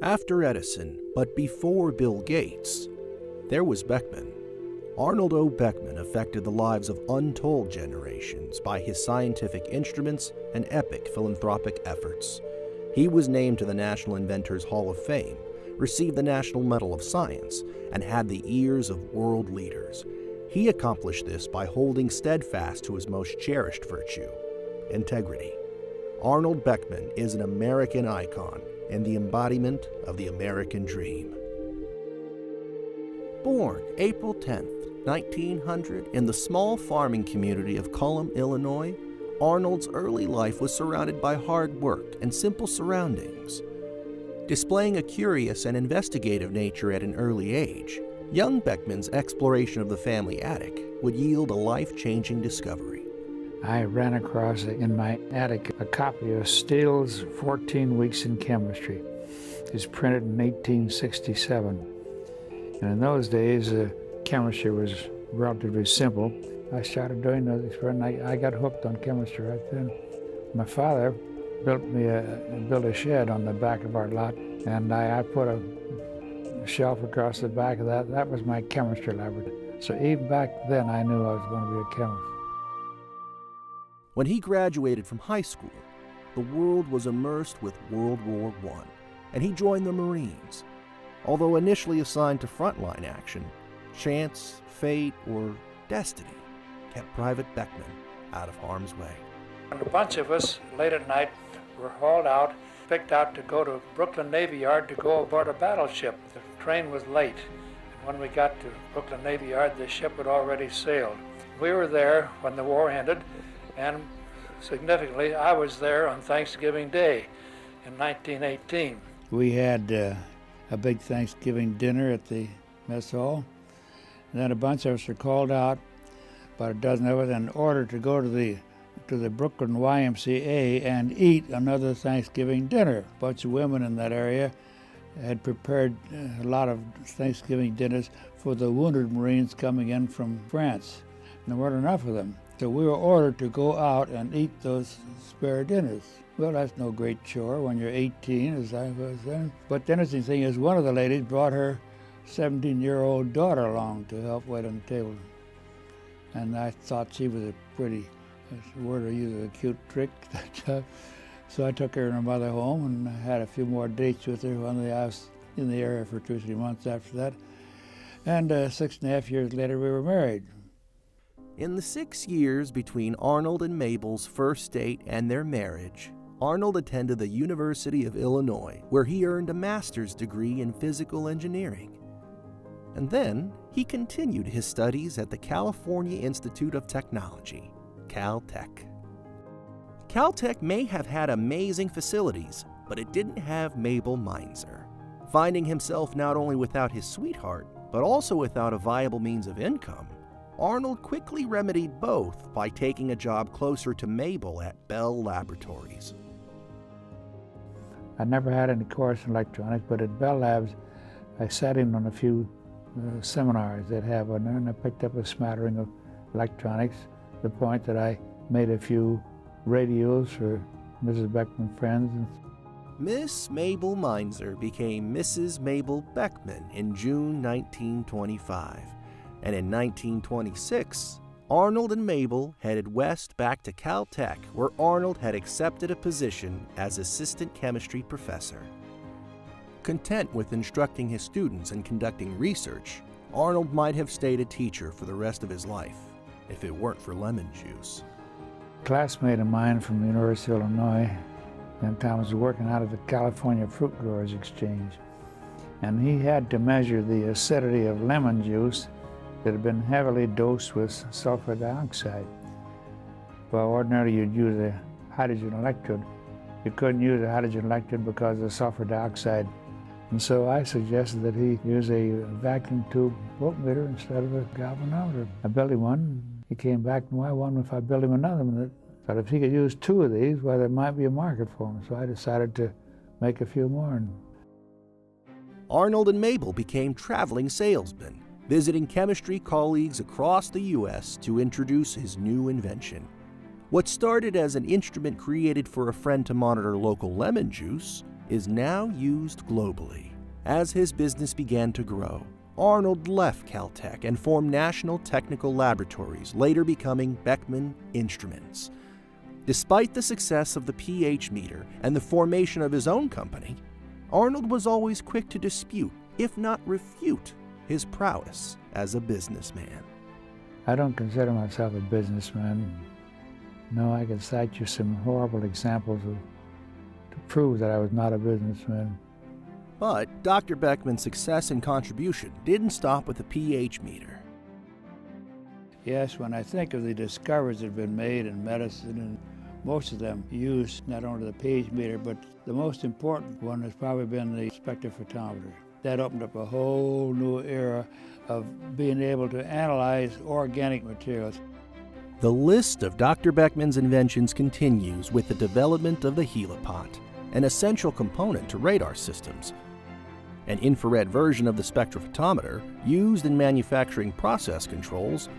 After Edison, but before Bill Gates, there was Beckman. Arnold O. Beckman affected the lives of untold generations by his scientific instruments and epic philanthropic efforts. He was named to the National Inventors Hall of Fame, received the National Medal of Science, and had the ears of world leaders. He accomplished this by holding steadfast to his most cherished virtue, integrity. Arnold Beckman is an American icon and the embodiment of the American dream. Born April 10, 1900, in the small farming community of Cullom, Illinois, Arnold's early life was surrounded by hard work and simple surroundings. Displaying a curious and investigative nature at an early age, young Beckman's exploration of the family attic would yield a life-changing discovery. I ran across in my attic a copy of Steele's 14 Weeks in Chemistry. It was printed in 1867. And in those days, chemistry was relatively simple. I started doing those experiments. I got hooked on chemistry right then. My father built a shed on the back of our lot, and I put a shelf across the back of that. That was my chemistry laboratory. So even back then, I knew I was going to be a chemist. When he graduated from high school, the world was immersed with World War I, and he joined the Marines. Although initially assigned to frontline action, chance, fate, or destiny kept Private Beckman out of harm's way. And a bunch of us, late at night, were hauled out, picked out to go to Brooklyn Navy Yard to go aboard a battleship. The train was late, and when we got to Brooklyn Navy Yard, the ship had already sailed. We were there when the war ended, and significantly, I was there on Thanksgiving Day in 1918. We had a big Thanksgiving dinner at the mess hall, and then a bunch of us were called out, about a dozen of us, and ordered to go to the Brooklyn YMCA and eat another Thanksgiving dinner. A bunch of women in that area had prepared a lot of Thanksgiving dinners for the wounded Marines coming in from France, and there weren't enough of them. So we were ordered to go out and eat those spare dinners. Well, that's no great chore when you're 18, as I was then. But the interesting thing is one of the ladies brought her 17-year-old daughter along to help wait on the table. And I thought she was a pretty, word I use, a cute trick. So I took her and her mother home, and I had a few more dates with her when I was in the area for 2 or 3 months after that. And 6.5 years later, we were married. In the 6 years between Arnold and Mabel's first date and their marriage, Arnold attended the University of Illinois, where he earned a master's degree in physical engineering. And then he continued his studies at the California Institute of Technology, Caltech. Caltech may have had amazing facilities, but it didn't have Mabel Meinzer. Finding himself not only without his sweetheart, but also without a viable means of income, Arnold quickly remedied both by taking a job closer to Mabel at Bell Laboratories. I never had any course in electronics, but at Bell Labs, I sat in on a few seminars they'd have on there, and I picked up a smattering of electronics, to the point that I made a few radios for Mrs. Beckman friends. Miss Mabel Meinzer became Mrs. Mabel Beckman in June 1925. And in 1926, Arnold and Mabel headed west back to Caltech, where Arnold had accepted a position as assistant chemistry professor. Content with instructing his students and conducting research, Arnold might have stayed a teacher for the rest of his life, if it weren't for lemon juice. A classmate of mine from the University of Illinois, at the time, was working out of the California Fruit Growers Exchange, and he had to measure the acidity of lemon juice that had been heavily dosed with sulfur dioxide. Well, ordinarily you'd use a hydrogen electrode. You couldn't use a hydrogen electrode because of sulfur dioxide. And so I suggested that he use a vacuum tube voltmeter instead of a galvanometer. I built him one. He came back and I wondered if I built him another one. But if he could use 2 of these, well, there might be a market for them. So I decided to make a few more. Arnold and Mabel became traveling salesmen, visiting chemistry colleagues across the U.S. to introduce his new invention. What started as an instrument created for a friend to monitor local lemon juice is now used globally. As his business began to grow, Arnold left Caltech and formed National Technical Laboratories, later becoming Beckman Instruments. Despite the success of the pH meter and the formation of his own company, Arnold was always quick to dispute, if not refute, his prowess as a businessman. I don't consider myself a businessman. No, I can cite you some horrible examples to prove that I was not a businessman. But Dr. Beckman's success and contribution didn't stop with the pH meter. Yes, when I think of the discoveries that have been made in medicine, and most of them use not only the pH meter, but the most important one has probably been the spectrophotometer. That opened up a whole new era of being able to analyze organic materials. The list of Dr. Beckman's inventions continues with the development of the helipot, an essential component to radar systems. An infrared version of the spectrophotometer used in manufacturing process controls,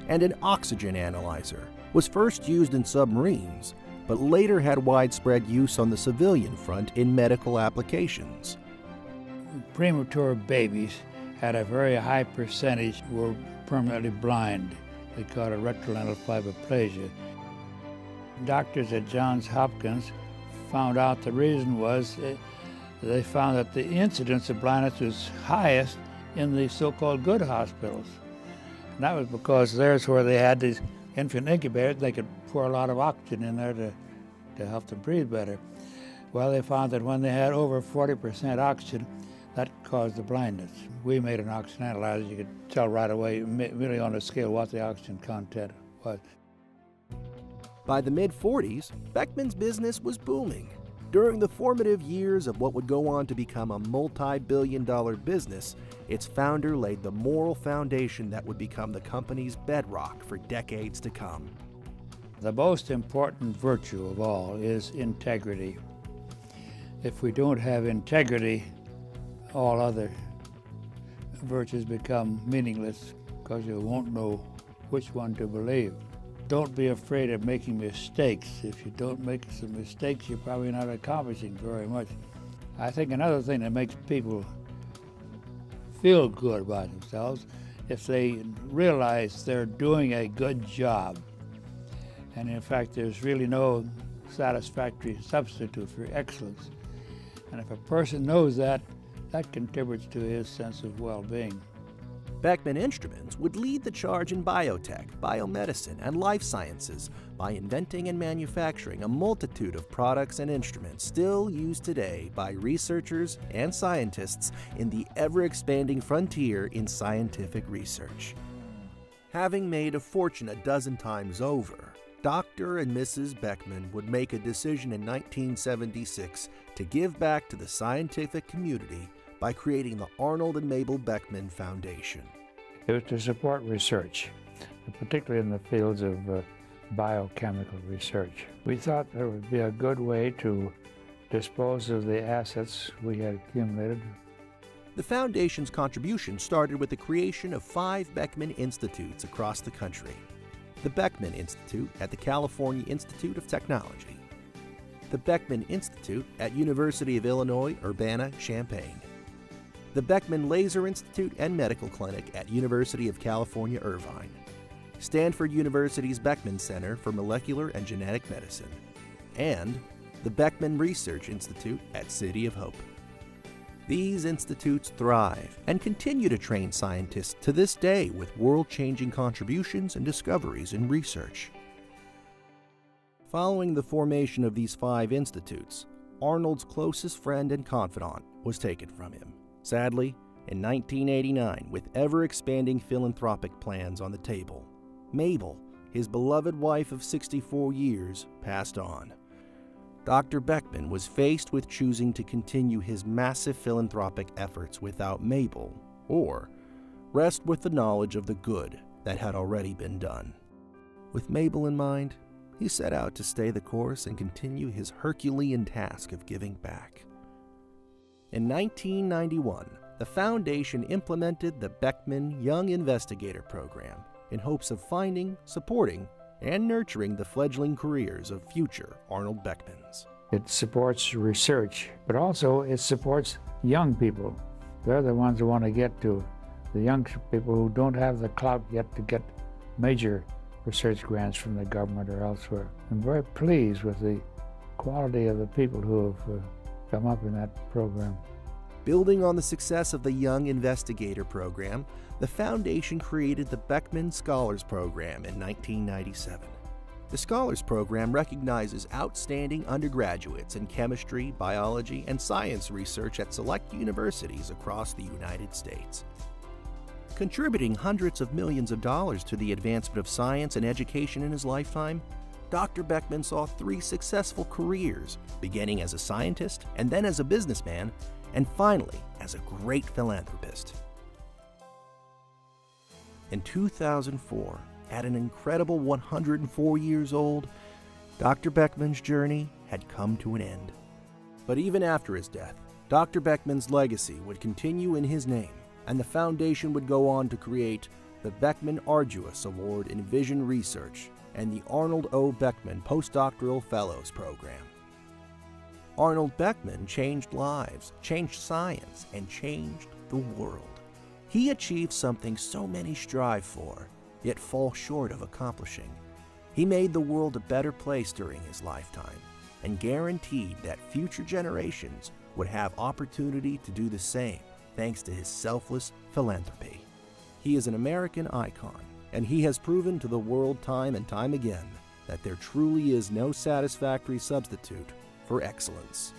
and an oxygen analyzer was first used in submarines, but later had widespread use on the civilian front in medical applications. Premature babies had a very high percentage were permanently blind. They called it retrolental fibroplasia. Doctors at Johns Hopkins found out the reason was they found that the incidence of blindness was highest in the so-called good hospitals. And that was because there's where they had these infant incubators. They could pour a lot of oxygen in there to help them breathe better. Well, they found that when they had over 40% oxygen, that caused the blindness. We made an oxygen analyzer. You could tell right away, really on a scale, what the oxygen content was. By the mid-40s, Beckman's business was booming. During the formative years of what would go on to become a multi-billion-dollar business, its founder laid the moral foundation that would become the company's bedrock for decades to come. The most important virtue of all is integrity. If we don't have integrity, all other virtues become meaningless because you won't know which one to believe. Don't be afraid of making mistakes. If you don't make some mistakes, you're probably not accomplishing very much. I think another thing that makes people feel good about themselves, if they realize they're doing a good job. And in fact, there's really no satisfactory substitute for excellence. And if a person knows that, that contributes to his sense of well-being. Beckman Instruments would lead the charge in biotech, biomedicine, and life sciences by inventing and manufacturing a multitude of products and instruments still used today by researchers and scientists in the ever-expanding frontier in scientific research. Having made a fortune a dozen times over, Dr. and Mrs. Beckman would make a decision in 1976 to give back to the scientific community by creating the Arnold and Mabel Beckman Foundation. It was to support research, particularly in the fields of biochemical research. We thought there would be a good way to dispose of the assets we had accumulated. The Foundation's contribution started with the creation of 5 Beckman Institutes across the country. The Beckman Institute at the California Institute of Technology, the Beckman Institute at University of Illinois Urbana-Champaign, the Beckman Laser Institute and Medical Clinic at University of California Irvine, Stanford University's Beckman Center for Molecular and Genetic Medicine, and the Beckman Research Institute at City of Hope. These institutes thrive and continue to train scientists to this day with world-changing contributions and discoveries in research. Following the formation of these 5 institutes, Arnold's closest friend and confidant was taken from him. Sadly, in 1989, with ever-expanding philanthropic plans on the table, Mabel, his beloved wife of 64 years, passed on. Dr. Beckman was faced with choosing to continue his massive philanthropic efforts without Mabel, or rest with the knowledge of the good that had already been done. With Mabel in mind, he set out to stay the course and continue his Herculean task of giving back. In 1991, the Foundation implemented the Beckman Young Investigator Program in hopes of finding, supporting, and nurturing the fledgling careers of future Arnold Beckmans. It supports research, but also it supports young people. They're the ones who want to get to the young people who don't have the clout yet to get major research grants from the government or elsewhere. I'm very pleased with the quality of the people who have come up in that program. Building on the success of the Young Investigator Program, the Foundation created the Beckman Scholars Program in 1997. The Scholars Program recognizes outstanding undergraduates in chemistry, biology, and science research at select universities across the United States. Contributing hundreds of millions of dollars to the advancement of science and education in his lifetime, Dr. Beckman saw 3 successful careers, beginning as a scientist and then as a businessman, and finally as a great philanthropist. In 2004, at an incredible 104 years old, Dr. Beckman's journey had come to an end. But even after his death, Dr. Beckman's legacy would continue in his name, and the foundation would go on to create the Beckman Arduous Award in Vision Research and the Arnold O. Beckman Postdoctoral Fellows Program. Arnold Beckman changed lives, changed science, and changed the world. He achieved something so many strive for, yet fall short of accomplishing. He made the world a better place during his lifetime and guaranteed that future generations would have opportunity to do the same thanks to his selfless philanthropy. He is an American icon, and he has proven to the world time and time again that there truly is no satisfactory substitute for excellence.